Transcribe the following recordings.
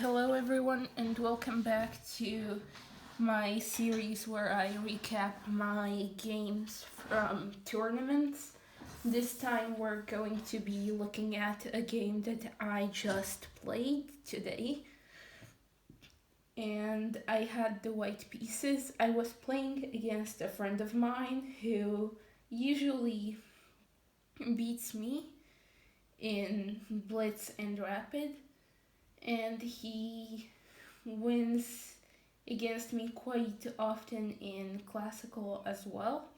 Hello everyone and welcome back to my series where I recap my games from tournaments. This time we're going to be looking at a game that I just played today. And I had the white pieces. I was playing against a friend of mine who usually beats me in Blitz and Rapid, and he wins against me quite often in classical as well.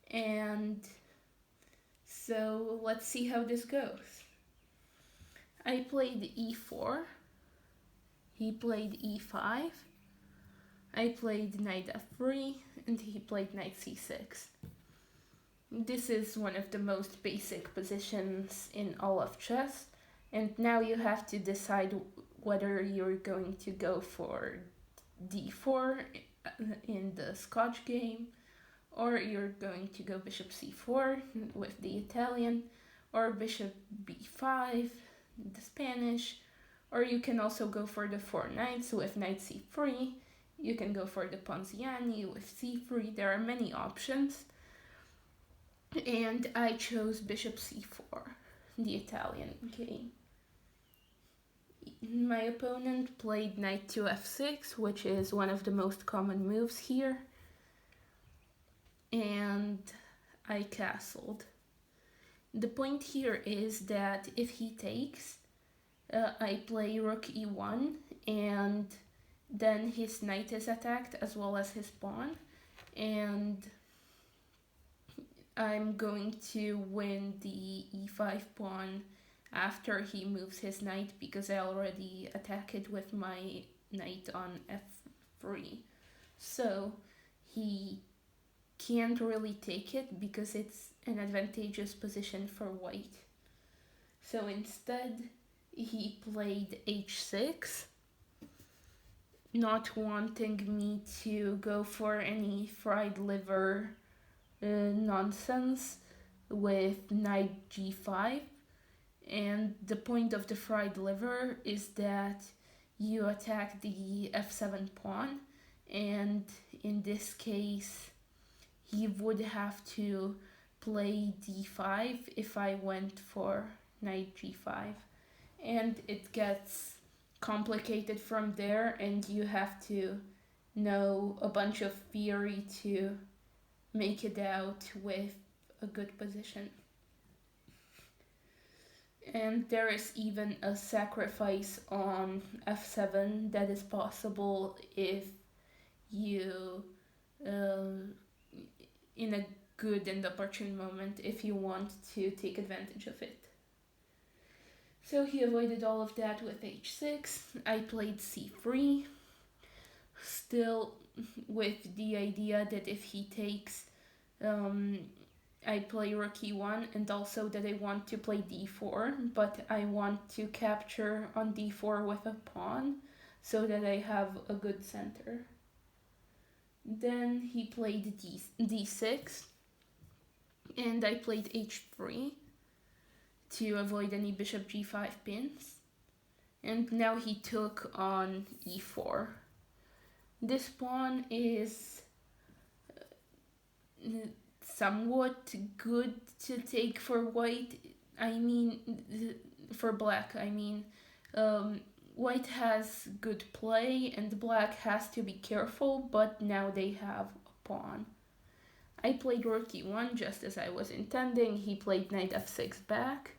And so let's see how this goes. I played e4, he played e5, I played knight f3, and he played knight c6. This is one of the most basic positions in all of chess, and now you have to decide whether you're going to go for d4 in the Scotch game, or you're going to go bishop c4 with the Italian, or bishop b5, the Spanish, or you can also go for the four knights with knight c3. You can go for the Ponziani with c3. There are many options. And I chose bishop c4, the Italian game. My opponent played knight to f6, which is one of the most common moves here. And I castled. The point here is that if he takes, I play rook e1, and then his knight is attacked as well as his pawn, and I'm going to win the e5 pawn after he moves his knight, because I already attack it with my knight on f3. So he can't really take it because it's an advantageous position for white. So instead he played h6, not wanting me to go for any fried liver nonsense with knight g5. And the point of the fried liver is that you attack the f7 pawn, and in this case he would have to play d5 if I went for knight g5, and it gets complicated from there, and you have to know a bunch of theory to make it out with a good position. And there is even a sacrifice on f7 that is possible if you, in a good and opportune moment, if you want to take advantage of it. So he avoided all of that with h6. I played c3, still with the idea that if he takes, I play rook e1, and also that I want to play d4, but I want to capture on d4 with a pawn so that I have a good center. Then he played d6, and I played h3 to avoid any bishop g5 pins, and now he took on e4. This pawn is somewhat good to take for white. For black. White has good play and black has to be careful, but now they have a pawn. I played rook e1 just as I was intending. He played knight f6 back,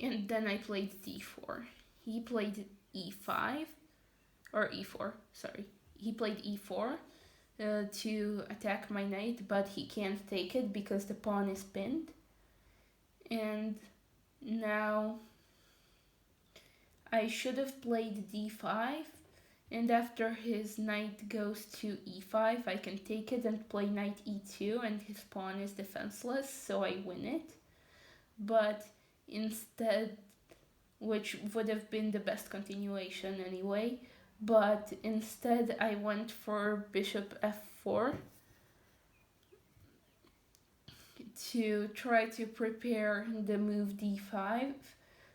and then I played d4. He played e5, or e4, sorry. He played e4 to attack my knight, but he can't take it because the pawn is pinned. And now I should have played d5, and after his knight goes to e5, I can take it and play knight e2, and his pawn is defenseless, so I win it. But instead, which would have been the best continuation anyway, but instead I went for bishop f4 to try to prepare the move d5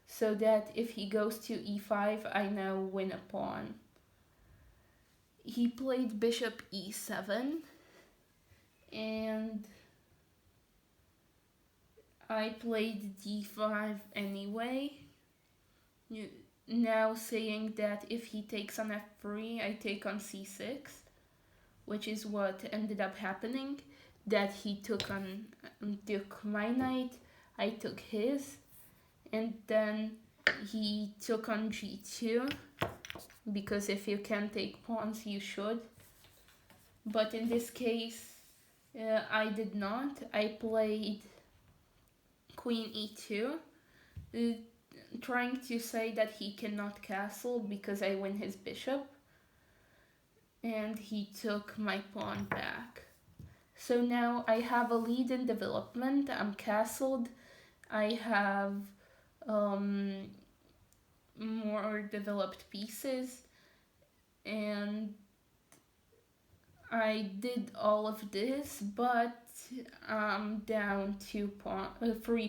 so that if he goes to e5, I now win a pawn. He played bishop e7, and I played d5 anyway, now saying that if he takes on f3, I take on c6, which is what ended up happening. That he took my knight, I took his, and then he took on g2, because if you can take pawns, you should. But in this case, I did not. I played queen e2, uh, trying to say that he cannot castle because I win his bishop, and he took my pawn back. So now I have a lead in development. I'm castled. I have more developed pieces, and I did all of this, but I'm down 3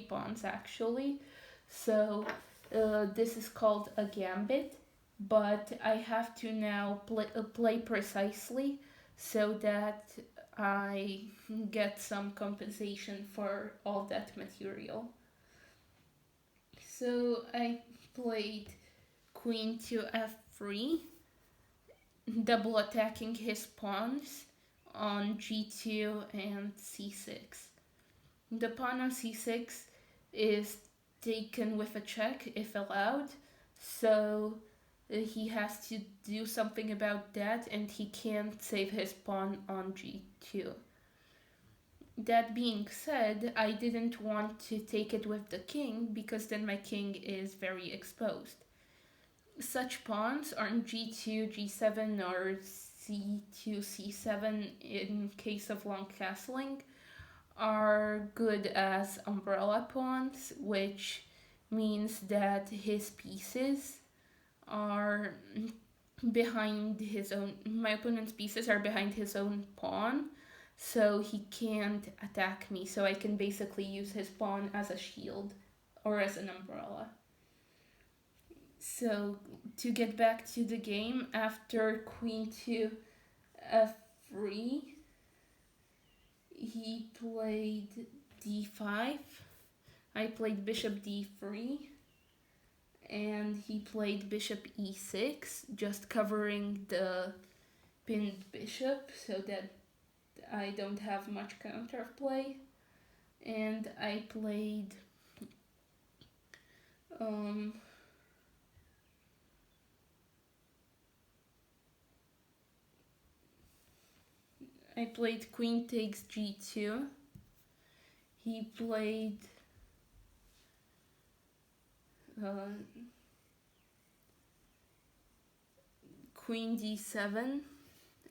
pawns actually. So this is called a gambit, but I have to now play precisely so that I get some compensation for all that material. So I played queen to f3, double attacking his pawns on g2 and c6. The pawn on c6 is taken with a check if allowed, so he has to do something about that, and he can't save his pawn on g2. That being said, I didn't want to take it with the king because then my king is very exposed. Such pawns on g2, g7, or c2, c7 in case of long castling are good as umbrella pawns, which means that his pieces are behind his own, my opponent's pieces are behind his own pawn, so he can't attack me, so I can basically use his pawn as a shield or as an umbrella. So to get back to the game, after queen to f3, he played d5, I played bishop d3, and he played bishop e6, just covering the pinned bishop so that I don't have much counterplay. And I played queen takes g2. He played queen d7,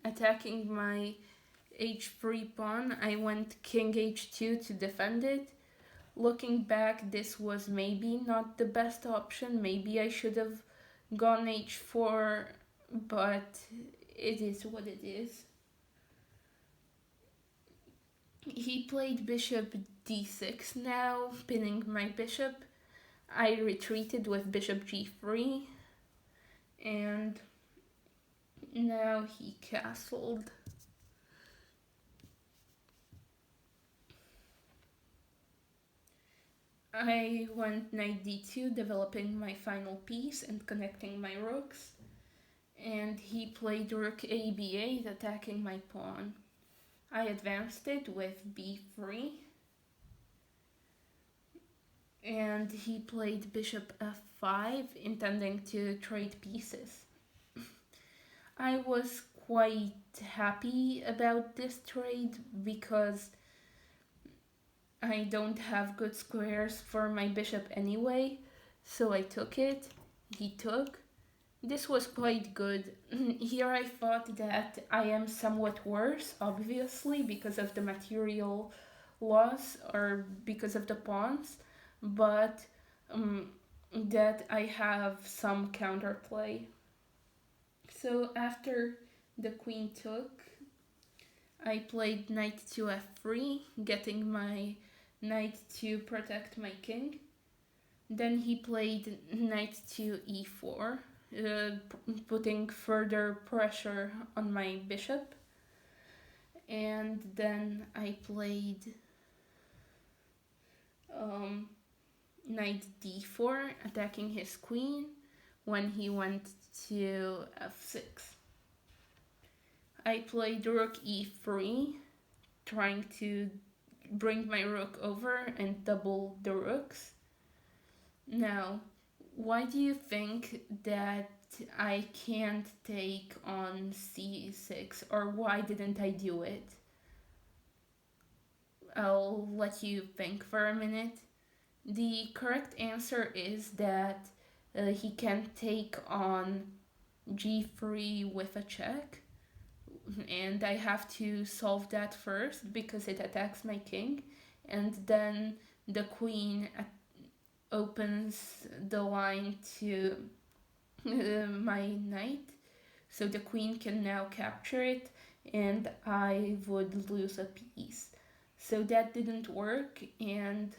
attacking my h3 pawn. I went king h2 to defend it. Looking back, this was maybe not the best option. Maybe I should have gone h4, but it is what it is. He played bishop d6 now, pinning my bishop. I retreated with bishop g3, and now he castled. I went knight d2, developing my final piece and connecting my rooks, and he played rook a b8, attacking my pawn. I advanced it with b3, and he played bishop f5, intending to trade pieces. I was quite happy about this trade because I don't have good squares for my bishop anyway, so I took it. He took. This was quite good. Here I thought that I am somewhat worse, obviously, because of the material loss or because of the pawns, but that I have some counterplay. So after the queen took, I played knight to f3, getting my knight to protect my king. Then he played knight to e4, putting further pressure on my bishop. And then I played knight d4, attacking his queen when he went to f6. I played rook e3, trying to bring my rook over and double the rooks. Now, why do you think that I can't take on c6, or why didn't I do it? I'll let you think for a minute. The correct answer is that he can take on g3 with a check, and I have to solve that first because it attacks my king, and then the queen opens the line to my knight, so the queen can now capture it, and I would lose a piece. So that didn't work, and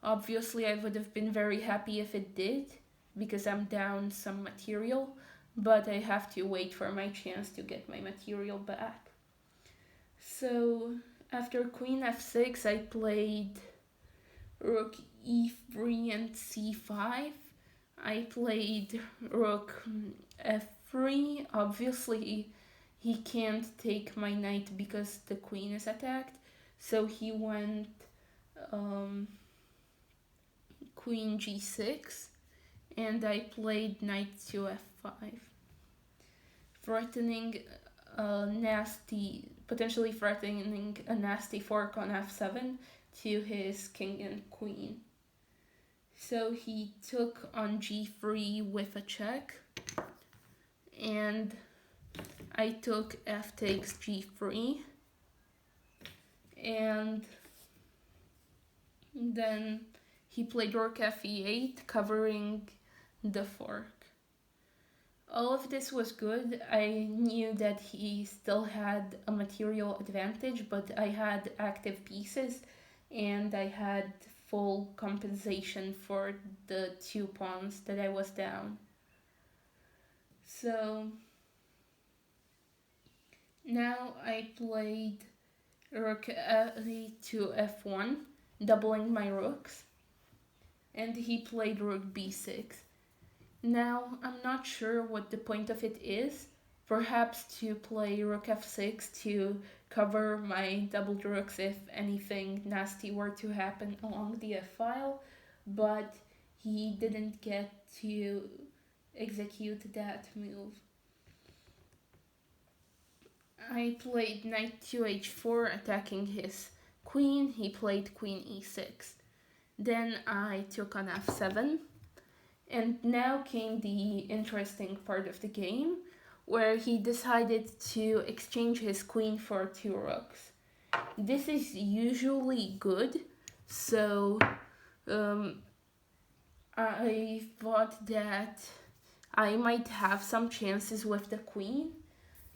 obviously I would have been very happy if it did, because I'm down some material, but I have to wait for my chance to get my material back. So after queen f6, I played rook e3 and c5. I played rook f3. Obviously, he can't take my knight because the queen is attacked, so he went queen g6, and I played knight to f5, threatening potentially threatening a nasty fork on f7 to his king and queen. So he took on g3 with a check, and I took f takes g3, and then he played rook fe8, covering the fork. All of this was good. I knew that he still had a material advantage, but I had active pieces, and I had full compensation for the 2 pawns that I was down. So now I played rook to f1, doubling my rooks, and he played rook b6. Now, I'm not sure what the point of it is. Perhaps to play rook f6 to cover my doubled rooks if anything nasty were to happen along the f-file, but he didn't get to execute that move. I played knight to h4, attacking his queen. He played queen e6. Then I took on f7. And now came the interesting part of the game, where he decided to exchange his queen for 2 rooks. This is usually good, so I thought that I might have some chances with the queen,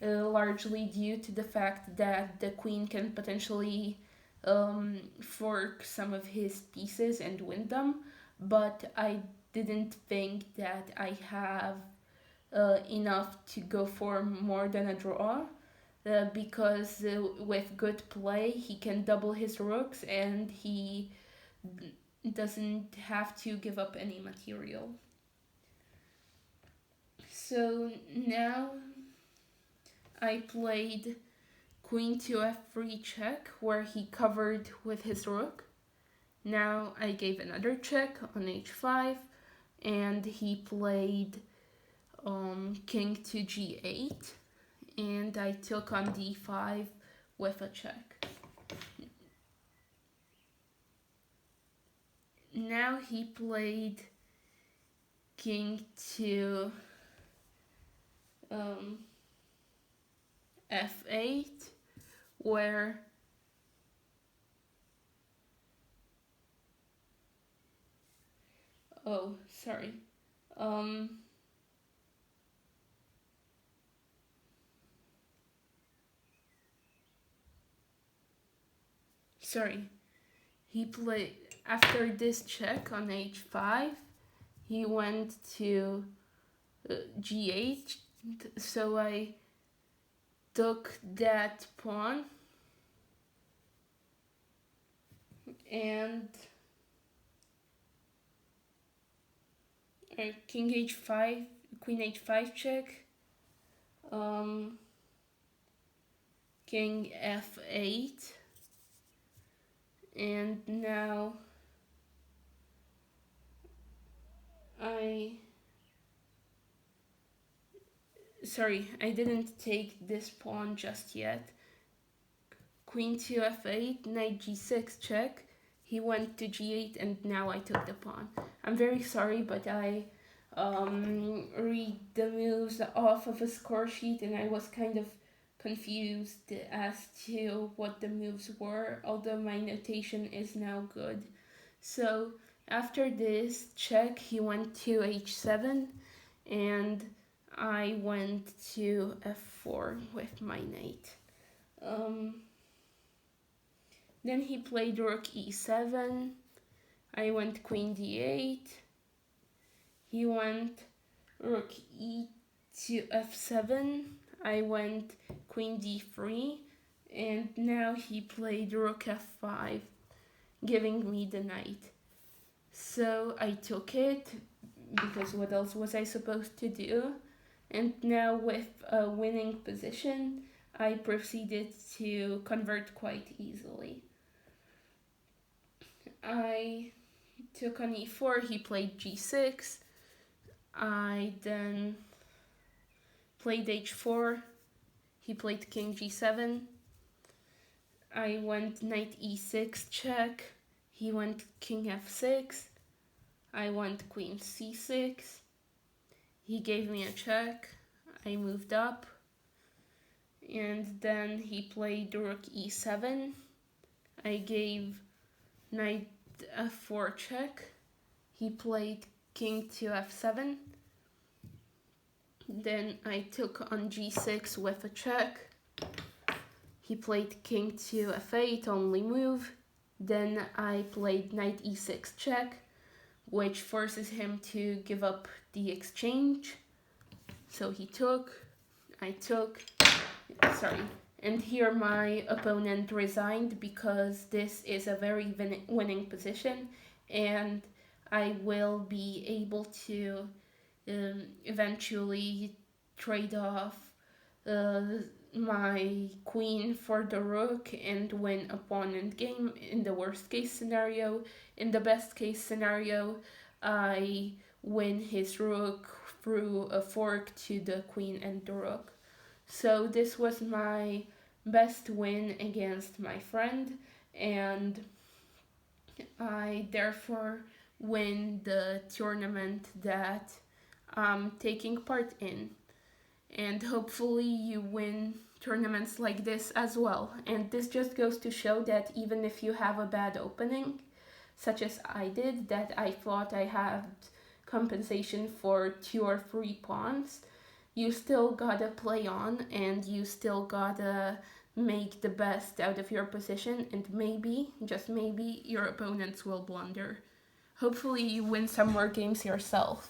largely due to the fact that the queen can potentially fork some of his pieces and win them, but I didn't think that I have enough to go for more than a draw, because with good play he can double his rooks and he doesn't have to give up any material. So now I played queen to f3 check, where he covered with his rook. Now I gave another check on h5, and he played king to g8, and I took on d5 with a check. Now he played king to f8, where he played After this check on h5, he went to g8, so I took that pawn, and king h5, queen h5 check, king f8, and now I didn't take this pawn just yet. Queen to f8, knight g6 check. He went to g8, and now I took the pawn. I'm very sorry, but I read the moves off of a score sheet, and I was kind of confused as to what the moves were, although my notation is now good. So after this check, he went to h7, and I went to f4 with my knight. Then he played rook e7. I went queen d8. He went rook e to f7. I went queen d3. And now he played rook f5, giving me the knight. So I took it, because what else was I supposed to do? And now with a winning position, I proceeded to convert quite easily. I took on e4, he played g6. I then played h4, he played king g7. I went knight e6 check, he went king f6. I went queen c6. He gave me a check. I moved up. And then he played rook e7. I gave knight f4 check. He played king to f7. Then I took on g6 with a check. He played king to f8, only move. Then I played knight e6 check, which forces him to give up the exchange. So he took, I took, and here my opponent resigned, because this is a very winning position, and I will be able to eventually trade off my queen for the rook and win a pawn endgame in the worst case scenario. In the best case scenario, I win his rook through a fork to the queen and the rook. So this was my best win against my friend, and I therefore win the tournament that I'm taking part in. And hopefully you win tournaments like this as well. And this just goes to show that even if you have a bad opening, such as I did, that I thought I had compensation for 2 or 3 pawns, you still gotta play on, and you still gotta make the best out of your position, and maybe, just maybe, your opponents will blunder. Hopefully you win some more games yourself.